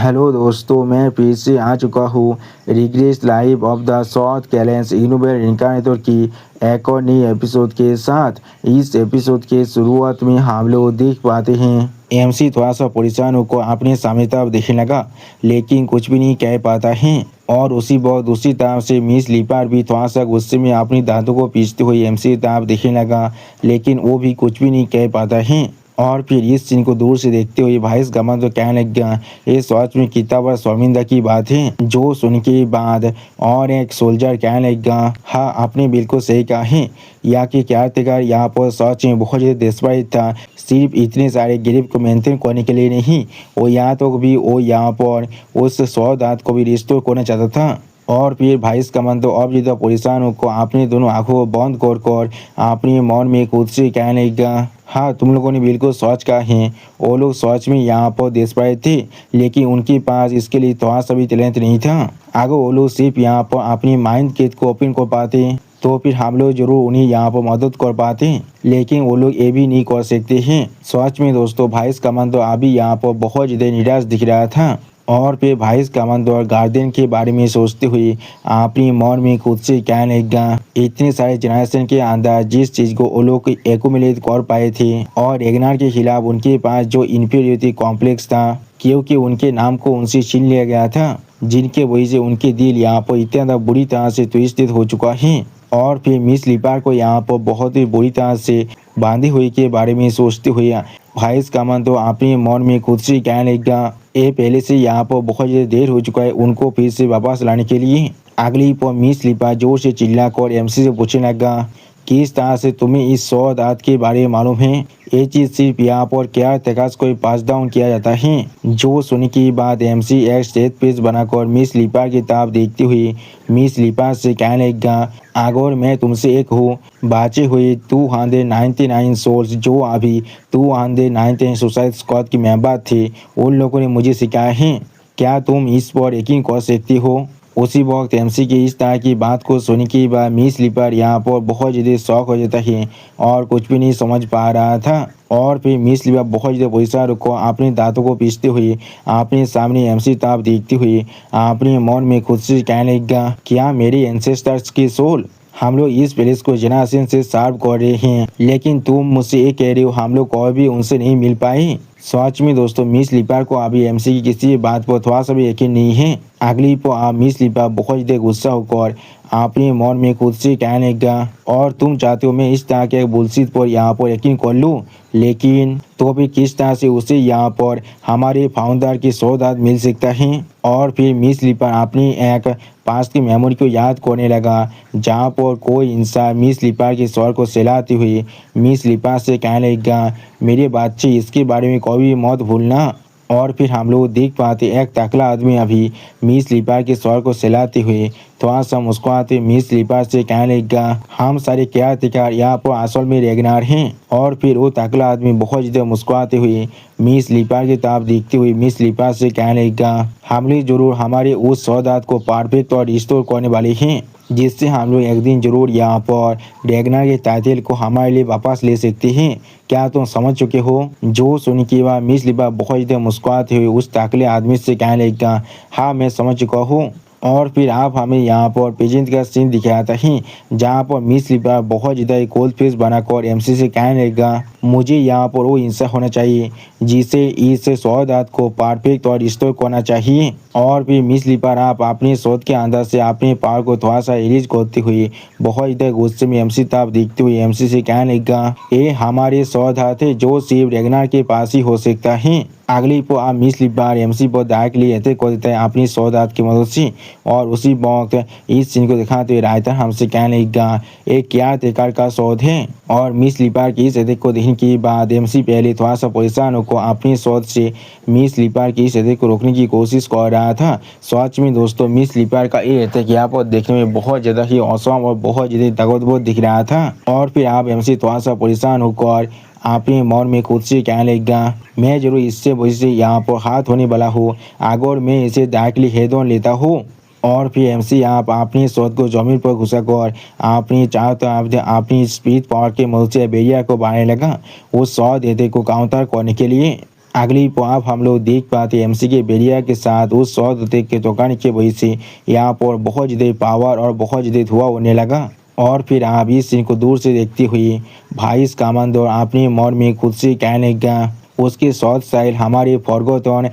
Hello दोस्तों, मैं फिर से आ चुका हूँ regress live of the south कैलेंस इनोवेर इनकारनेटर की एक और नई एपिसोड के साथ। इस एपिसोड के शुरुआत में हम लोग देख पाते हैं एमसी थोड़ा सा परेशान होकर अपने सामने तरफ देखने लगा, लेकिन कुछ भी नहीं कह पाता है। और उसी वक्त दूसरी तरफ से मिस लीपर भी थोड़ा सा गुस्से में अपनी दांतों को पीसते हुए एमसी तरफ देखने लगा, लेकिन वो भी कुछ भी नहीं कह पाता है। और फिर इस सीन को दूर से देखते हुए भाईस गमन तो कहने लग गया, ये सच में कितना बड़ा शर्मिंदा की बात है। जो सुन के बाद और एक सोल्जर कहने लग गया, हाँ आपने बिल्कुल सही कहा है, यहाँ के केयरटेकर यहाँ पर सच में बहुत ज़्यादा डेस्परेट था, सिर्फ इतने सारे गरीब को मेंटेन करने के लिए नहीं, वो यहाँ तक भी वो यहाँ पर उस 100 दांत को भी रिस्टोर करना चाहता था। और फिर भाईस कमन तो अब ज़्यादा परेशान होकर अपनी दोनों आंखों को बंद कर अपने मन में खुद से कहने लगा, हाँ तुम लोगों ने बिल्कुल सच कहा है, वो लोग सच में यहाँ पर डेस्परेट थे, लेकिन उनके पास इसके लिए थोड़ा सा भी टैलेंट नहीं था। अगर वो लोग सिर्फ यहाँ पर अपनी माइंड गेट को ओपन कर पाते तो फिर हम लोग जरूर उन्हें यहाँ पर मदद कर पाते, लेकिन वो लोग ये भी नहीं कर सकते हैं। सच में दोस्तों, भाईस कमन तो अभी यहाँ पर बहुत ज़्यादा निराश दिख रहा था। और फिर भाईस कमन और गार्डन के बारे में सोचते हुए अपनी मन में खुद से कहने लगा, इतने सारे जनरेशन के अंदर जिस चीज़ को वो लोग एक्यूमुलेट कर पाए थे और रेगनार के खिलाफ उनके पास जो इंफीरियरिटी कॉम्प्लेक्स था, क्योंकि उनके नाम को उनसे छीन लिया गया था, जिनके वजह से उनके दिल यहाँ पर इतना बुरी तरह से ट्विस्टेड हो चुका है। और फिर मिस लीपर को यहाँ पर बहुत ही बुरी तरह से बांधी हुई के बारे में सोचते हुए भाईस कमन तो अपने मन में खुद से कहने लगा, ये पहले से यहाँ पर बहुत ज़्यादा देर हो चुका है उनको फिर से वापस लाने के लिए। अगली पर मिस लीपर जोर से चिल्लाकर एमसी से पूछने लगा, किस तरह से तुम्हें इस 100 दांत के बारे में मालूम है? ये चीज़ सिर्फ यहाँ पर क्या तकास को पास डाउन किया जाता है। जो सुनने के बाद एमसी एक स्टेज पेज बनाकर मिस लीपर की तरफ देखती हुई मिस लीपर से कहने लगा, अगर मैं तुमसे एक हूँ, बचे हुए 299 सोल्स जो अभी 299 सुसाइड स्क्वाड के मेंबर थे, उन लोगों ने मुझे सिखाया है। क्या तुम इस पर यकीन कर सकती हो? उसी वक्त एमसी की इस तरह की बात को सुनने के बाद मिस लीपर यहाँ पर बहुत ज़्यादा शौक हो जाता है और कुछ भी नहीं समझ पा रहा था। और फिर मिस लीपर बहुत ज़्यादा पैसा रुको अपने दांतों को पीसते हुए अपने सामने एमसी ताप देखते हुए अपने मन में खुद से कहने लगा, क्या मेरे एंसेस्टर्स की सोल? हम लोग इस प्लेस को जनरेशन से सर्व कर रहे हैं, लेकिन तुम मुझसे ये कह रहे हो हम लोग कभी भी उनसे नहीं मिल पाए। सच में दोस्तों, मिस लीपर को अभी एमसी की किसी बात पर थोड़ा सा भी यकीन नहीं है। अगली पर आप मिस लीपर बहुत ज़्यादा गुस्सा होकर अपने मन में खुद से कहने लगा, और तुम चाहते हो मैं इस तरह के बुलशिट पर यहाँ पर यकीन कर लूँ, लेकिन तो भी किस तरह से उसे यहाँ पर हमारे फाउंडर की 100 दांत मिल सकता है। और फिर मिस लीपर अपनी एक पास्ट की मेमोरी को याद करने लगा, जहाँ पर कोई इंसान मिस लीपर के स्वर को सहलाते हुए मिस लीपर से कहने लगा, मेरे बच्चे इसके बारे में कभी मत भूलना। और फिर हम लोग देख पाते एक टकला आदमी अभी मिस लीपर के स्वर को सहलाते हुए थोड़ा सा मुस्कुराते मिस लीपर से कहने लगा, हम सारे क्या तिकार यहाँ पर असल में रेगनार हैं। और फिर वो टकला आदमी बहुत ज़्यादा मुस्कुराते हुए मिस लीपर की तरफ देखते हुए मिस लीपर से कहने लगा, हम लोग जरूर हमारे उस 100 दांत को परफेक्ट और रिस्टोर करने वाले हैं, जिससे हम लोग एक दिन जरूर यहाँ पर रेगनार के टाइटल को हमारे लिए वापस ले सकते हैं। क्या तुम समझ चुके हो? जो सुन के बाद मिस लीपर बहुत ज़्यादा मुस्कुराते हुए उस टकले आदमी से कहने लगा, हाँ मैं समझ चुका हूँ। और फिर आप हमें यहाँ पर पेजेंट का सीन दिखाता है, जहाँ पर मिस लीपर बहुत ज़्यादा कोल्ड फेस बनाकर एमसी से कहने लगा, मुझे यहाँ पर वो इंसान होना चाहिए जिसे इस 100 दांत को परफेक्ट और रिस्टोर करना चाहिए। और फिर मिस लीपर आप अपने शोध के अंदर से अपने पावर को थोड़ा सा रिलीज करते हुए बहुत ज़्यादा गुस्से में एमसी ताप देखते हुए एमसी से कहने लगा, ये हमारे 100 दांत है जो सिर्फ रेगनार के पास ही हो सकता है। अगली को आप मिस लीपर एमसी पर दाग लिए अटैक कर देता है अपनी 100 दांत की मदद से। और उसी वक्त इस सीन को दिखाते हुए रायता हमसे कहने लगा, एक क्या तेकर का शोध है। और मिस लीपर की इस अटैक को देखने के बाद एमसी पहले थोड़ा सा परेशान होकर अपनी शोध से मिस लीपर की इस अटैक को रोकने की कोशिश कर रहा था। सच में दोस्तों, मिस लीपर का ये अटैक यहाँ पर देखने में बहुत ज़्यादा ही औसम और बहुत ज़्यादा ताकतवर दिख रहा था। और फिर आप एमसी थोड़ा सा परेशान होकर अपने मन में खुद से कहने लगा, मैं जरूर इससे वजह से यहाँ पर हाथ होने वाला हूँ अगर मैं इसे डायरेक्टली हेड ऑन लेता हूँ। और फिर एमसी आप अपनी शोध को जमीन पर घुसाकर अपनी चारों तरफ अपनी स्पीड पावर के मदद से बैरियर को बढ़ाने लगा उस 100 देते को काउंटर करने के लिए। अगली आप हम लोग देख पाते एमसी के बेरिया के साथ उस सौद के दुकान की वजह से यहाँ पर बहुत ज़्यादा पावर और बहुत ज़्यादा धुआं होने लगा। और फिर आप इस सीन को दूर से देखते हुए भाईस कामंदो अपने मन में खुद से कहने लगा उसके सौद स्टाइल हमारे फॉरगोटन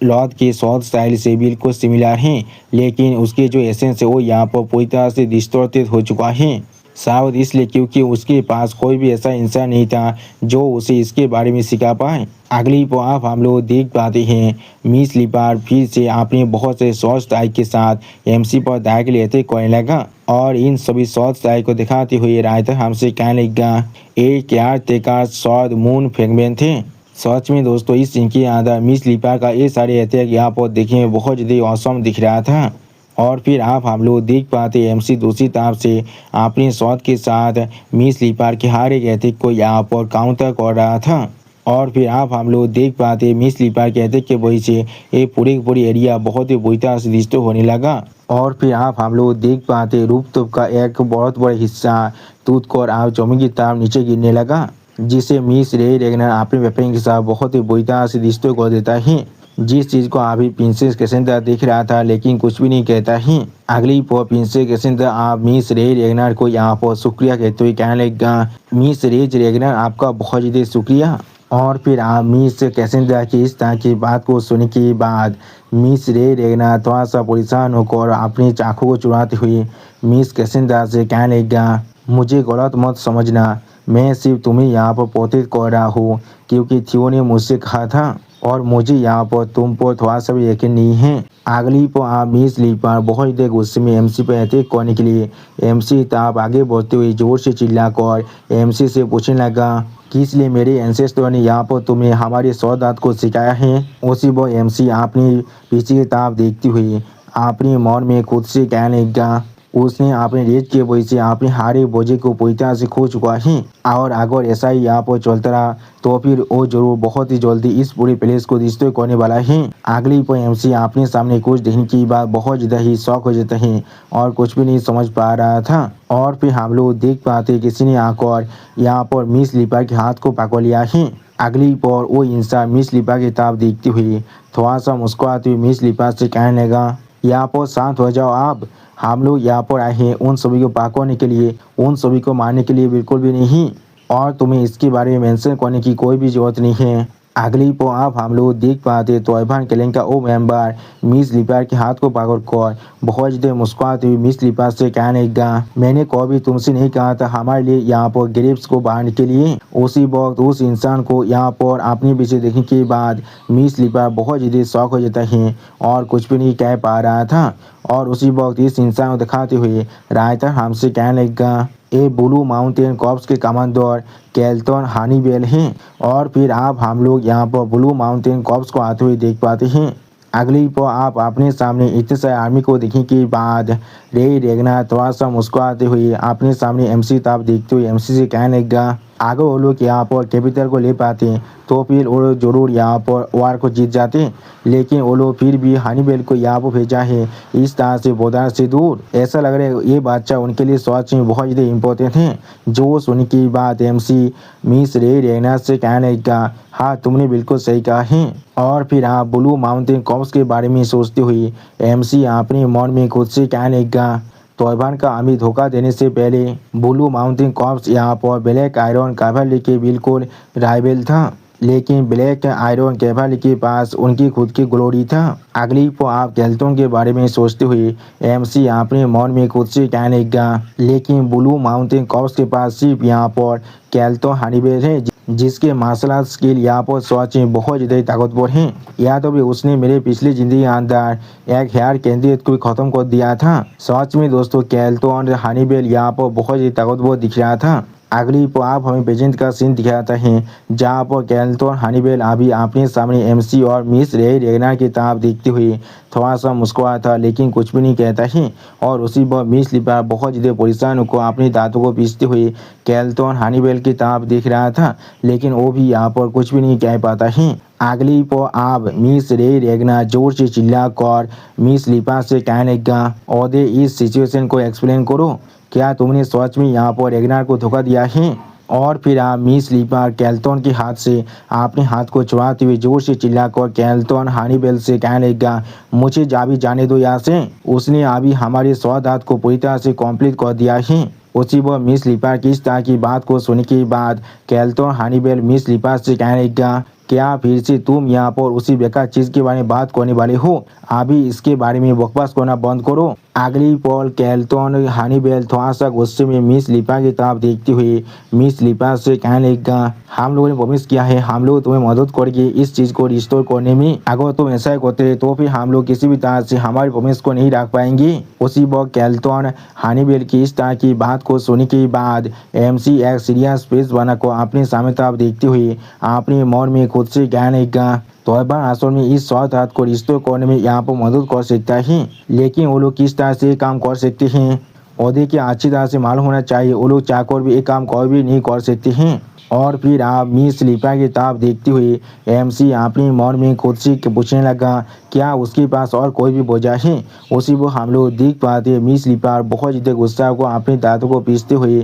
लॉर्ड के सौद स्टाइल से बिल्कुल सिमिलर हैं, लेकिन उसके जो एसेंस है वो यहाँ पर पूरी तरह से डिस्टॉर्टेड हो चुका है। शायद इसलिए क्योंकि उसके पास कोई भी ऐसा इंसान नहीं था जो उसे इसके बारे में सिखा पाए। अगली आप हम लोग देख पाते हैं मिस लिपार फिर से अपने बहुत से शॉर्ट स्ट्राइक के साथ एमसी पर दाग लेते करने लगा और इन सभी शॉर्ट स्ट्राइक को दिखाते हुए रायता हमसे कहने लगा एक यार तेका शॉर्ट मून फ्रेगमेंट थे। सच में दोस्तों इस सीन के अंदर मिस लिपार का ये सारे अटैक यहाँ पर देखने में बहुत ज़्यादा औसम दिख रहा था। और फिर आप हम लोग देख पाते एमसी दूसरी तरफ से अपने शॉट के साथ मिस लिपार के हर एक अटैक को यहाँ पर काउंटर कर रहा था। और फिर आप हम लोग देख पाते मिस लिपार के अटैक के वजह से ये पूरी एरिया बहुत ही बुरी तरह से डिस्टर्ब होने लगा। और फिर आप हम लोग देख पाते रूपतोप का एक बहुत बड़ा हिस्सा टूट कर आप जमीन की तरफ नीचे गिरने लगा, जिसे मिस रे रेगनर अपने वेपन के साथ बहुत ही बुरी तरह से डिस्टर्ब कर देता है। जिस चीज़ को अभी प्रिंसेस कैसेंड्रा देख रहा था लेकिन कुछ भी नहीं कहता है। अगली प्रिंसेस कैसेंड्रा आप मिस रे रेगनर को यहाँ पर शुक्रिया कहते हुए कहने लगा मिस रेज रेगनर आपका बहुत ज़्यादा शुक्रिया। और फिर आप मिस कैसेंड्रा की इस तरह की बात को सुनने के बाद मिस रे रेगनर थोड़ा सा परेशान होकर अपनी चाकू को चुराते हुए मिस कैसेंड्रा से कहने लगा मुझे गलत मत समझना, मैं सिर्फ तुम्हें यहाँ पर पोतित कर रहा हूँ क्योंकि थियो ने मुझसे कहा था और मुझे यहाँ पर तुम पर थोड़ा सा भी यकीन नहीं है। अगली पर आप मिस लिपार बहुत देर गुस्से में एमसी पर अटैक करने के लिए एमसी आप आगे बढ़ते हुए जोर से चिल्लाकर एमसी से पूछने लगा कि इसलिए मेरे एंसेस्टर ने यहाँ पर तुम्हें हमारे सौदात को सिखाया है। उसी पर एमसी अपनी पीछे की तरफ देखती हुई अपने मन में खुद से कहने लगा उसने अपने रेज के वजह से अपने हारे बोझे को पूरी तरह से खो चुका है और अगर ऐसा ही यहाँ पर चलता रहा तो फिर वो जरूर बहुत ही जल्दी इस पूरे प्लेस को डिस्ट्रॉय करने वाला है। अगली पर एमसी अपने सामने कुछ देखने की बात बहुत ज़्यादा ही शौक हो जाता है और कुछ भी नहीं समझ पा रहा था। और फिर हम लोग देख पाते किसी ने आकर यहाँ पर मिस लिपा के हाथ को पकड़ लिया है। अगली पर वो इंसान मिस लिपा की तरफ देखते हुए थोड़ा सा मुस्कुराते हुए मिस लिपा से कहने लगा यहाँ पर शांत हो जाओ आप, हम लोग यहाँ पर आए हैं उन सभी को पकड़ने के लिए, उन सभी को मारने के लिए बिल्कुल भी नहीं, और तुम्हें इसके बारे में मेंशन करने की कोई भी जरूरत नहीं है। अगली पर आप हम लोग देख पाते तो इवान केलेन का वो मेंबर मिस लिपार के हाथ को पकड़कर बहुत ज़्यादा मुस्कुराते हुए मिस लिपार से कहने लगा मैंने कभी तुमसे नहीं कहा था हमारे लिए यहाँ पर ग्रेप्स को बांधने के लिए। उसी वक्त उस इंसान को यहाँ पर अपने पीछे देखने के बाद मिस लिपार बहुत ज़्यादा शौक हो जाता है और कुछ भी नहीं कह पा रहा था। और उसी वक्त इस इंसान को दिखाते हुए रायता हमसे कहने लगा ये ब्लू माउंटेन कॉर्प्स के कमांडर केल्टन हनीबेल हैं। और फिर आप हम लोग यहाँ पर ब्लू माउंटेन कॉर्प्स को आते हुए देख पाते हैं। अगली पर आप अपने सामने इतने सारे आर्मी को देखने के बाद रे रेगना थोड़ा सा मुस्कुराते हुए अपने सामने एमसी ताप देखते हुए एमसी से कहने लगा अगर वो लोग यहाँ पर कैपिटल को ले पाते तो फिर वो लोग जरूर यहाँ पर वार को जीत जाते, लेकिन वो लोग फिर भी हनीबेल को यहाँ पर भेजा है इस तरह से बोदार से दूर। ऐसा लग रहा है ये बादशाह उनके लिए सच में बहुत ज़्यादा इम्पोर्टेंट है। जो सुनने की बात एमसी मिस रे रेगना से कहने लगा हाँ तुमने बिल्कुल सही कहा है। और फिर आप ब्लू माउंटेन कॉर्प्स के बारे में सोचते हुए एमसी अपने मन में खुद से कहने लगा तौबान का हमें धोखा देने से पहले ब्लू माउंटेन कॉर्प्स यहाँ पर ब्लैक आयरन कैवलरी के बिल्कुल राइवल था, लेकिन ब्लैक आयरन कैवलरी के पास उनकी खुद की ग्लोरी था। अगली पर आप केल्टन के बारे में सोचते हुए एमसी अपने मन में खुद से कहने लगा लेकिन ब्लू माउंटेन कॉर्प्स के पास सिर्फ यहाँ पर केल्टन हनीबेल है जिसके मार्शल आर्ट स्किल यहाँ पर सच में बहुत ज़्यादा ताकतवर हैं। या तो भी उसने मेरे पिछली जिंदगी के अंदर एक हेयर कैंडिडेट को ख़त्म कर दिया था। सच में दोस्तों केल्टन हनीबेल यहाँ पर बहुत ज़्यादा ताकतवर दिख रहा था। अगली पर आप हमें प्रेजेंट का सीन दिखाते हैं जहाँ पर केल्टन हनीबेल अभी अपने सामने एमसी और मिस रे रेगना की तरफ देखते हुए थोड़ा सा मुस्कुरा था लेकिन कुछ भी नहीं कहता है। और उसी पर मिस लिपार बहुत ज़्यादा परेशान होकर अपने दांतों को पीसते हुए केल्टन हनीबेल की तरफ देख रहा था, लेकिन वो भी यहाँ पर कुछ भी नहीं कह पाता है। अगली पर आप मिस रे रेगना जोर से चिल्ला कर मिस लिपार से कहने लगा ओदे इस सिचुएशन को एक्सप्लेन करो, क्या तुमने सच में यहाँ पर रेगनार को धोखा दिया है? और फिर आप मिस स्लीपर कैल्टन के हाथ से अपने हाथ को छुड़ाते हुए जोर से चिल्लाकर कैल्टन हनीबेल से कहने लगा, मुझे जाभी जाने दो यहाँ से। उसने अभी हमारे सौगात को पूरी तरह से कंप्लीट कर दिया है। उसी वह मिस स्लीपर की इस तरह की बात को सुनने के बाद कैल्टन हनीबेल मिस स्लीपर से कहने लगा, क्या फिर से तुम यहाँ पर उसी बेकार चीज के बारे में बात करने वाले हो? अभी इसके बारे में बकवास करना बंद करो। अगली पल कैल्टन हनीबेल थोड़ा सा गुस्से में मिस स्लीपर की तरफ देखते हुए मिस स्लीपर से कहने लगा, हम लोगों ने प्रॉमिस किया है हम लोग तुम्हें मदद करेंगे इस चीज को रिस्टोर करने में। अगर तुम ऐसा करते तो फिर हम लोग किसी भी तरह से हमारी प्रॉमिस को नहीं रख पाएंगे। उसी वक्त कैल्टन हनीबेल की इस तरह की बात को सुनने के बाद एमसी एक सीरियस फेस बनाकर अपने सामने तरफ देखते हुए अपने मन में खुद से कहने लगा, तोयबा असल में इस सौगात को रिश्तों करने में यहाँ पर मदद कर सकता है, लेकिन वो लोग किस तरह से काम कर सकते हैं और देखिए अच्छी तरह से मालूम होना चाहिए। वो लोग चाहकर भी एक काम कोई भी नहीं कर सकते हैं। और फिर आप मिस स्लीपर की तरफ देखते हुए एमसी अपने मन में खुद से पूछने लगा, क्या उसके पास और कोई भी वजह है? उसी वो हम लोग देख पाते मिस स्लीपर बहुत ज़्यादा गुस्सा को अपने दांतों को पीसते हुए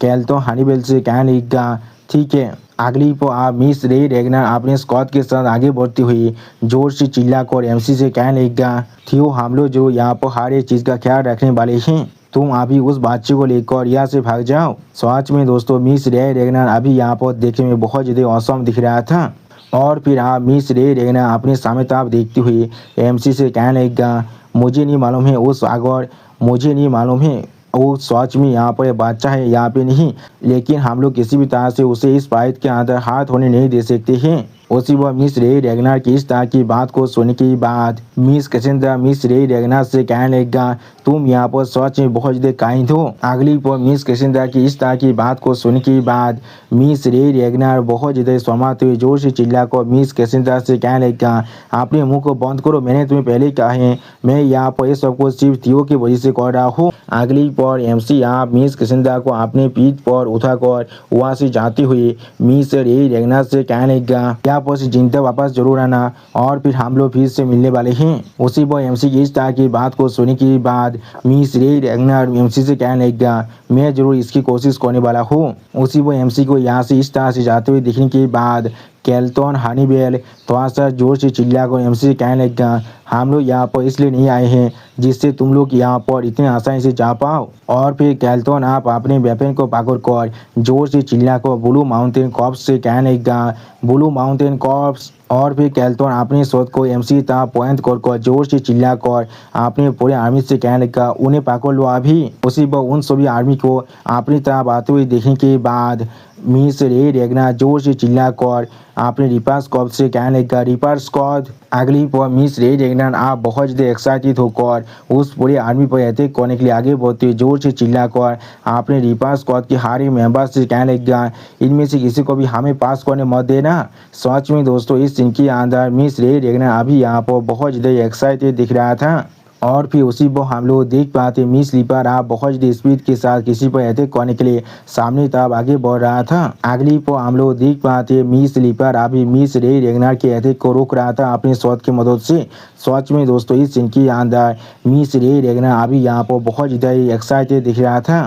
कैल्टन हनीबेल से कहने लगा, ठीक है। अगली पर आप मिस रे रेगनर अपने स्कॉट के साथ आगे बढ़ते हुए जोर से चिल्लाकर एमसी से कहने लगा, थियो हम लोग जो यहाँ पर हर एक चीज़ का ख्याल रखने वाले हैं, तुम अभी उस बच्चे को लेकर यहाँ से भाग जाओ। सच में दोस्तों मिस रे रेगनर अभी यहाँ पर देखने में बहुत ज़्यादा औसम दिख रहा था। और फिर आप मिस रे रेगनर अपने सामने तरफ देखते हुए एमसी से कहने लगा, मुझे नहीं मालूम है उस अगर मुझे नहीं मालूम है वो सच में यहाँ पर बच्चा है यहाँ पे नहीं, लेकिन हम लोग किसी भी तरह से उसे इस फाइट के अंदर हाथ होने नहीं दे सकते हैं। उसी वह मिस रे रेगनर की इस तरह की बात को सुनने के बाद मिस कैसेंड्रा मिस रे रेगनर से कहने लगा, तुम यहाँ पर सच में बहुत ज़्यादा काइंड हो। अगली पर मिस कैसेंड्रा की इस तरह की बात को सुनने के बाद मिस रे रेगनर बहुत ज़्यादा शर्माते हुए जोर से चिल्लाकर मिस कैसेंड्रा से कहने लगा, अपने मुंह को बंद करो, मैंने तुम्हें पहले कहा है मैं यहाँ पर ये सब कुछ सिर्फ थियो की वजह से कर रहा हूँ। अगली पर एमसी आप मिस कैसेंड्रा को अपने पीठ पर उठाकर वहाँ से जाते हुए मिस रे रेगनर से कहने लगा, पर से जिंदा वापस जरूर आना और फिर हम लोग फिर से मिलने वाले हैं। उसी पर एमसी की इस तरह की बात को सुनने के बाद मिस रे रेगनर एमसी से कहने लगा, मैं जरूर इसकी कोशिश करने वाला हूँ। उसी पर एमसी को यहाँ से इस तरह से जाते हुए देखने के बाद कैल्टन हनीबेल थोड़ा सा जोर से चिल्लाकर एमसी से कहने लगा, हम लोग यहाँ पर इसलिए नहीं आए हैं जिससे तुम लोग यहाँ पर इतने आसानी से जा पाओ। और फिर कैल्टन आप अपने वेपन को पकड़ कर जोर से चिल्लाकर ब्लू माउंटेन कॉर्प्स से कहने लगा, ब्लू माउंटेन कॉर्प्स। और फिर कैल्टन अपने शोध को एमसी तक पॉइंट कर जोर से चिल्लाकर अपने पूरे आर्मी से कहने लगा, उन्हें पकड़ लो अभी। उसी पर उन सभी आर्मी को अपनी तरफ आते हुए देखने के बाद मिस रे रेगनर जोर से चिल्लाकर अपने रिपर स्क्वाड से कहने लगा, रिपर स्क्वाड। अगली पर मिस रे रेगनर आप बहुत ज़्यादा एक्साइटेड होकर उस पूरे आर्मी पर अटैक करने के लिए आगे बढ़ते जोर से चिल्लाकर अपने रिपर स्क्वाड के हारे मेंबर से कहने लगा, इनमें से किसी को भी हमें पास करने मत देना। सच में दोस्तों इस सीन के अंदर मिस रे रेगनर अभी यहाँ पर बहुत ज़्यादा एक्साइटेड दिख रहा था। और फिर उसी पर हम लोग देख पाते मिस स्लीपर आप बहुत ज़्यादा स्पीड के साथ किसी पर अटैक करने के लिए सामने तरफ आगे बढ़ रहा था। अगली पर हम लोग देख पाते मिस स्लीपर अभी मिस रे रेगनर के अटैक को रोक रहा था अपने शॉट की मदद से। सच में दोस्तों इस सीन के अंदर मिस रे रेगनर अभी यहाँ पर बहुत ज़्यादा एक्साइटेड दिख रहा था।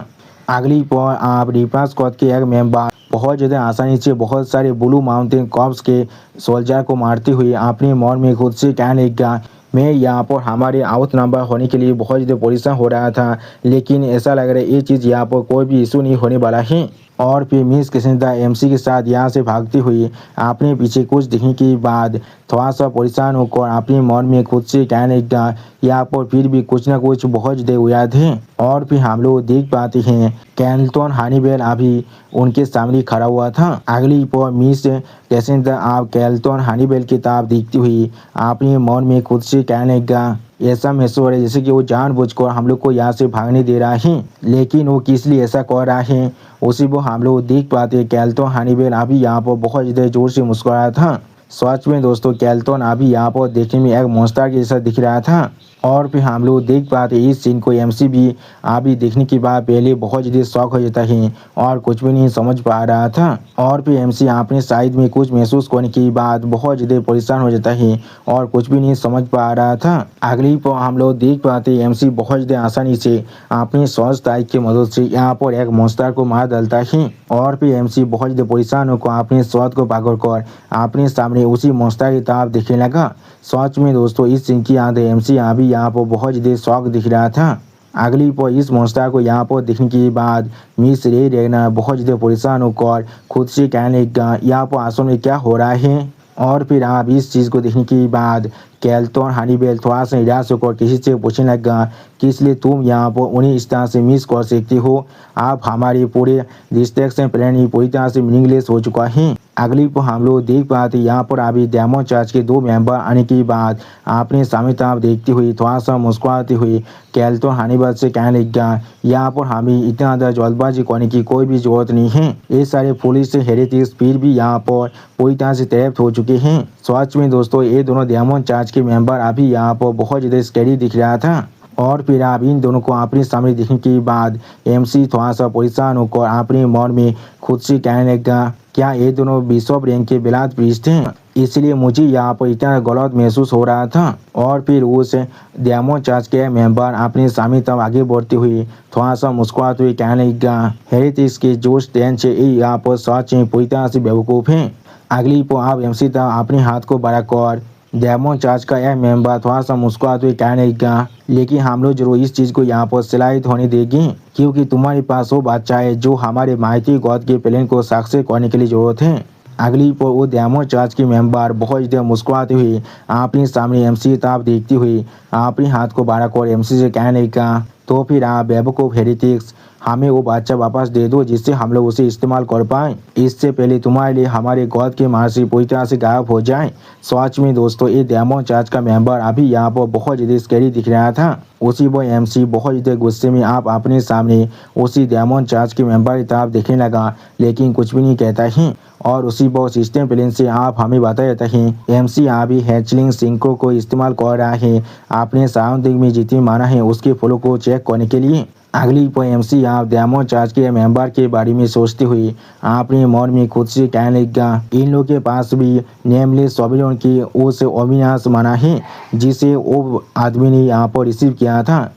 अगली पर आप रिपर स्क्वाड के एक मेंबर बहुत ज़्यादा आसानी से बहुत सारे ब्लू माउंटेन कॉर्प्स के सोल्जर को मारते हुए अपने मन में खुद से कहने लगा, मैं यहाँ पर हमारे आउट नंबर होने के लिए बहुत ज़्यादा परेशान हो रहा था, लेकिन ऐसा लग रहा है ये चीज़ यहाँ पर कोई भी इशू नहीं होने वाला है। और फिर मिस कैसेंड्रा एमसी के साथ यहाँ से भागते हुए अपने पीछे कुछ देखने के बाद थोड़ा सा परेशान होकर अपने मन में खुद से कहने लगा, यहाँ पर फिर भी कुछ ना कुछ बहुत ज़्यादा याद है। और फिर हम लोग देख पाते हैं कैल्टन हनीबेल अभी उनके सामने खड़ा हुआ था। अगली पर मिस कैसेंड्रा आप कैल्टन हनीबेल की तरफ देखते हुए अपने मन में खुद से कहने लगा, ऐसा महसूस हो रहा है जैसे कि वो जानबूझकर हम लोग को यहाँ से भागने दे रहा है, लेकिन वो किस लिए ऐसा कर रहा है। उसी को हम लोग देख पाते कैल्टन हनीबेल अभी यहाँ पर बहुत ज़्यादा जोर से मुस्कुराया था। सच में दोस्तों कैल्टन अभी यहाँ पर देखने में एक मॉन्स्टर के जैसा दिख रहा था। और फिर हम लोग देख पाते इस सीन को एमसी भी अभी देखने के बाद पहले बहुत ज़्यादा शौक हो जाता है और कुछ भी नहीं समझ पा रहा था। और फिर एमसी अपने साइड में कुछ महसूस करने के बाद बहुत ज़्यादा परेशान हो जाता है और कुछ भी नहीं समझ पा रहा था। अगली पर हम लोग देख पाते एमसी बहुत ज़्यादा आसानी से अपनी सर्च लाइट की मदद से यहाँ पर एक मॉन्स्टर को मार डालता है और फिर एमसी बहुत ज़्यादा परेशान होकर अपने शॉट को पकड़कर अपने सामने उसी मॉन्स्टर की तरफ दिखने लगा। सच में दोस्तों इस सीन की याद है एमसी अभी यहाँ पर बहुत ज़्यादा शौक दिख रहा था। अगली पर इस मॉन्स्टर को यहाँ पर देखने के बाद मिस रे रेगना बहुत ज़्यादा परेशान होकर खुद से कहने लगा यहाँ पर आसमान में क्या हो रहा है। और फिर आप इस चीज़ को देखने के बाद कैल्टन और हनीबेल थोड़ा सा निराश होकर किसी से पूछने लगा कि इसलिए तुम यहाँ पर उन्हें इस तरह से मिस कर सकते हो। आप हमारे पूरे डिस्ट्रैक्शन प्लान ही पूरी तरह से मीनिंगलेस हो चुका है। अगली पर हम लोग देख पाते यहाँ पर अभी डायमंड चर्च के 2 मेंबर आने के बाद आपने सामने तरफ देखते हुए थोड़ा सा मुस्कुराते हुए कैल्टन हनीबेल से कहने लगा यहाँ पर हमें इतना ज़्यादा जल्दबाजी करने की कोई भी जरूरत नहीं है। ये सारे पुलिस से हेरेटिक्स फिर भी यहाँ पर पूरी तरह से ट्रैप हो चुके हैं। सच में दोस्तों ये दोनों डायमंड चर्च के मेंबर अभी यहाँ पर बहुत ज़्यादा स्कैरी दिख रहा था। और फिर आप इन दोनों को अपने सामने देखने के बाद एमसी थोड़ा सा परेशान होकर अपने मन में खुद से कहने लगा क्या ये दोनों बिशप रैंक के बेलाद प्रीस्ट हैं, इसलिए मुझे यहाँ पर इतना गलत महसूस हो रहा था। और फिर उस डायमंड चर्च के मेंबर अपने सामने तब आगे बढ़ते हुए थोड़ा सा मुस्कुराते हुए कहने लगा हेरिटेज के जोश टेन से यहाँ पर सच में पूरी तरह से बेवकूफ़ हैं। अगली पर आप एमसी तब अपने हाथ को बढ़ाकर डायमंड चर्च का यह मेंबर थोड़ा सा मुस्कुराते हुए कहने लगा लेकिन हम लोग जरूर इस चीज़ को यहाँ पर सिलाइट होने देंगे क्योंकि तुम्हारे पास वो बादशाह है जो हमारे माइटी गॉड के प्लान को सक्सेस करने के लिए जरूरत है। अगली पर वो डायमंड चर्च के मेंबर बहुत ज़्यादा मुस्कुराते हुए अपने सामने एमसी की तरफ देखते हुए अपने हाथ को बढ़ाकर एमसी से कहने लगा तो फिर आप बेवकूफ़ हेरिटिक्स हमें वो बादशाह वापस दे दो जिससे हम लोग उसे इस्तेमाल कर पाएँ। इससे पहले तुम्हारे लिए हमारे गॉड के मार्सी पूरी तरह से गायब हो जाए। सच में दोस्तों ये डायमंड चर्च का मेंबर अभी यहाँ पर बहुत ज़्यादा स्कैरी दिख रहा था। उसी पर एमसी बहुत ज़्यादा गुस्से में आप अपने सामने उसी डायमंड चर्च के मेंबर की तरफ देखने लगा लेकिन कुछ भी नहीं कहता है। और उसी पर सिस्टम प्लान से आप हमें बता देते हैं एमसी अभी हैचलिंग सिंक्रो को इस्तेमाल कर रहा है अपने सराउंडिंग में जितनी माना है उसके फ्लो को चेक करने के लिए। अगली पर एमसी आप डायमंड चर्च के मेंबर के बारे में सोचते हुए अपने मन में खुद से कहने लगा इन लोगों के पास भी नेमलेस सोबिलोन की उस अविनाश माना है जिसे वो आदमी ने यहाँ पर रिसीव किया था,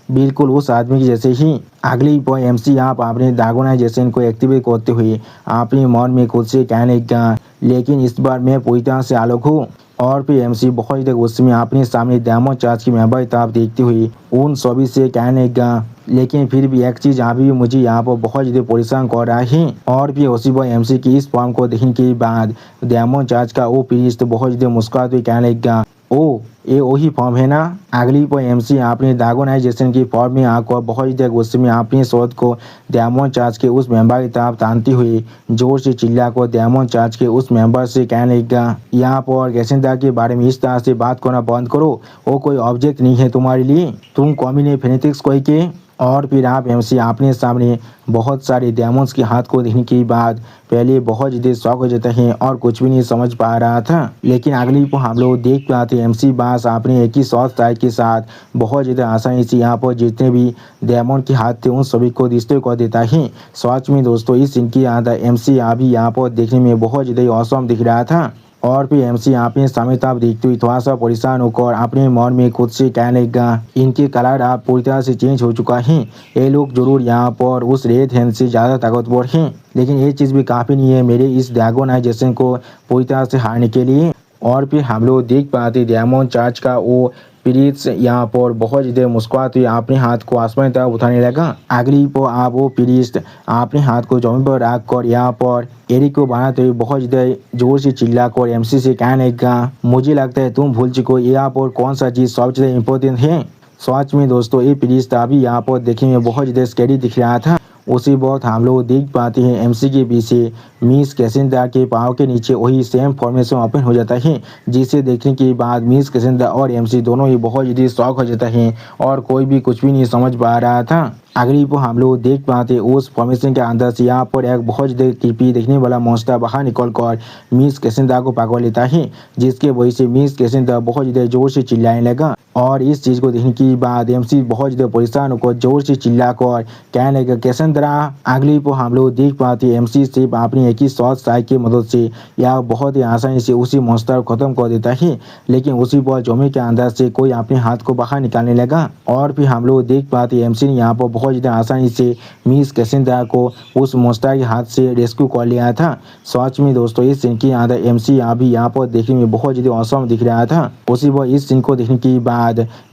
बिल्कुल उस आदमी की जैसे ही। अगली पर एमसी आप अपने डायगोनाइजेशन को एक्टिवेट करते हुए अपने मन में खुद से कहने लगा लेकिन इस बार मैं पूरी तरह से अलग हूँ। और फिर एमसी बहुत ज़्यादा गुस्से में अपने सामने डायमंड चर्च की मेंबर की तरफ देखते हुए उन सभी से कहने लगा लेकिन फिर भी एक चीज़ अभी भी मुझे यहाँ पर बहुत ज़्यादा परेशान कर रहा है। और फिर उसी पर एमसी की इस फॉर्म को देखने के बाद डायमंड चर्च का वो प्रीस्ट बहुत ज़्यादा मुस्कुराते हुए कहने लगा ओ ये वही फॉर्म है ना। अगली पर एमसी अपने डायगोनाइजेशन की फॉर्म में आकर बहुत ज़्यादा गुस्से में अपने शोध को डायमंड चर्च के उस मेंबर की तरफ तानते हुए जोर से चिल्ला कर डायमंड चर्च के उस मेंबर से कहने लगा यहाँ पर कैसेंडर के बारे में इस तरह से बात करना बंद करो, वो कोई ऑब्जेक्ट नहीं है तुम्हारे लिए, तुम कॉमी ने फेनेटिक्स कोई के। और फिर आप एमसी अपने सामने बहुत सारे डायमंड्स के हाथ को देखने के बाद पहले बहुत ज़्यादा शौक हो जाता है और कुछ भी नहीं समझ पा रहा था। लेकिन अगली पर हम लोग देख पाते एमसी बास अपने एक ही शॉर्ट साइड के साथ बहुत ज़्यादा आसानी से यहाँ पर जितने भी डायमंड के हाथ थे उन सभी को डिस्ट्रॉय कर देता है। सच में दोस्तों इस सीन की याद एमसी अभी यहाँ पर देखने में बहुत ज़्यादा ऑसम दिख रहा था। और फिर एमसी अपने सामने तरफ देखते हुए थोड़ा सा परेशान होकर अपने मन में खुद से कहने लगा इनके कलर आप पूरी तरह से चेंज हो चुका है, ये लोग जरूर यहाँ पर उस रेड हैंड से ज़्यादा ताकतवर हैं लेकिन ये चीज़ भी काफ़ी नहीं है मेरे इस डायगोनाइजेशन को पूरी तरह से हारने के लिए। और फिर हम लोग देख पाते डायमंड चर्च का वो प्रीस्ट यहाँ पर बहुत ज़्यादा मुस्कुराते हुए अपने हाथ को आसमान की तरफ उठाने लगा। अगली पर आप वो प्रीस्ट अपने हाथ को जमीन पर रख कर यहाँ पर एरिक को बनाते हुए बहुत ज़्यादा जोर से चिल्ला कर एमसी से कहने लगा मुझे लगता है तुम भूल चुको यहाँ पर कौन सा चीज़ सबसे ज़्यादा इम्पोर्टेंट है। सच में दोस्तों ये प्रीस्ट अभी यहाँ पर देखने में बहुत ज़्यादा स्कैरी दिख रहा था। उसी वक्त हम लोग देख पाते हैं एमसी के पीछे मिस कैसेंडर के पाँव के नीचे वही सेम फॉर्मेशन ओपन हो जाता है जिसे देखने के बाद मिस कैसेंडर और एमसी दोनों ही बहुत ज़्यादा शॉक हो जाता है और कोई भी कुछ भी नहीं समझ पा रहा था। अगली पर हम लोग देख पाते उस फॉर्मेशन के अंदर से यहाँ पर एक बहुत ज़्यादा क्रीपी देखने वाला मॉन्स्टर बाहर निकल कर मिस कैसेंड्रा को पकड़ लेता है, जिसके वजह से मिस कैसेंड्रा बहुत ज़्यादा जोर से चिल्लाने लगा। और इस चीज़ को देखने के बाद एमसी बहुत ज़्यादा परेशान होकर जोर से चिल्ला कर कहने लगा कैसेंड्रा। अगली पर हम लोग देख पाते एमसी सिर्फ अपनी एक ही शॉर्ट साइड की मदद से या बहुत ही आसानी से उसी मॉन्स्टर को खत्म कर देता है, लेकिन उसी पर जमीन के अंदर से कोई अपने हाथ को बाहर निकालने लगा। और फिर हम लोग देख पाते एमसी ने यहाँ पर बहुत ज़्यादा आसानी से मिस कैसेंड्रा को उस मॉन्स्टर के हाथ से रेस्क्यू कर लिया था। सच में दोस्तों इस सीन के अंदर एमसी अभी यहाँ पर देखने में बहुत ज़्यादा औसम दिख रहा था। उसी पर इस सीन को देखने के बाद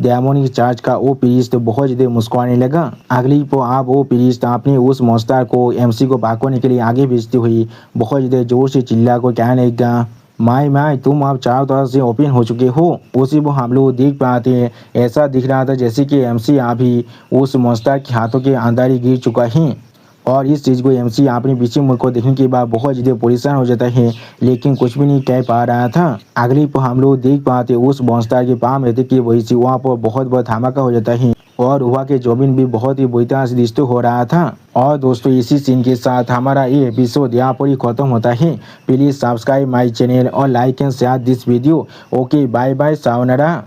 डेमोनिक चार्ज का वो प्रीस्ट बहुत ज़्यादा मुस्कुराने लगा। अगली पर आप वो प्रीस्ट अपने उस मॉन्स्टर को एमसी को भागने के लिए आगे भेजती हुई बहुत ज़्यादा जोर से चिल्ला को कहने लगा माई तुम अब चारों तरफ से ओपन हो चुके हो। उसी को हम लोग देख पाते हैं ऐसा दिख रहा था जैसे कि एमसी अभी उस मॉन्स्टर के हाथों के अंदर ही गिर चुका है। और इस चीज़ को एमसी अपने पीछे मुड़ को देखने के बाद बहुत ज़्यादा परेशान हो जाता है, लेकिन कुछ भी नहीं कह पा रहा था। अगली पर हम लोग देख पाते उस मॉन्स्टर के पाम रहते कि वही से वहाँ पर बहुत बड़ा धमाका हो जाता है और वहाँ के जमीन भी बहुत ही बुरी तरह से डिस्टर्ब हो रहा था। और दोस्तों इसी सीन के साथ हमारा ये एपिसोड यहाँ पर ही खत्म होता है। प्लीज़ सब्सक्राइब माई चैनल और like and share this video. Okay bye bye सावनारा।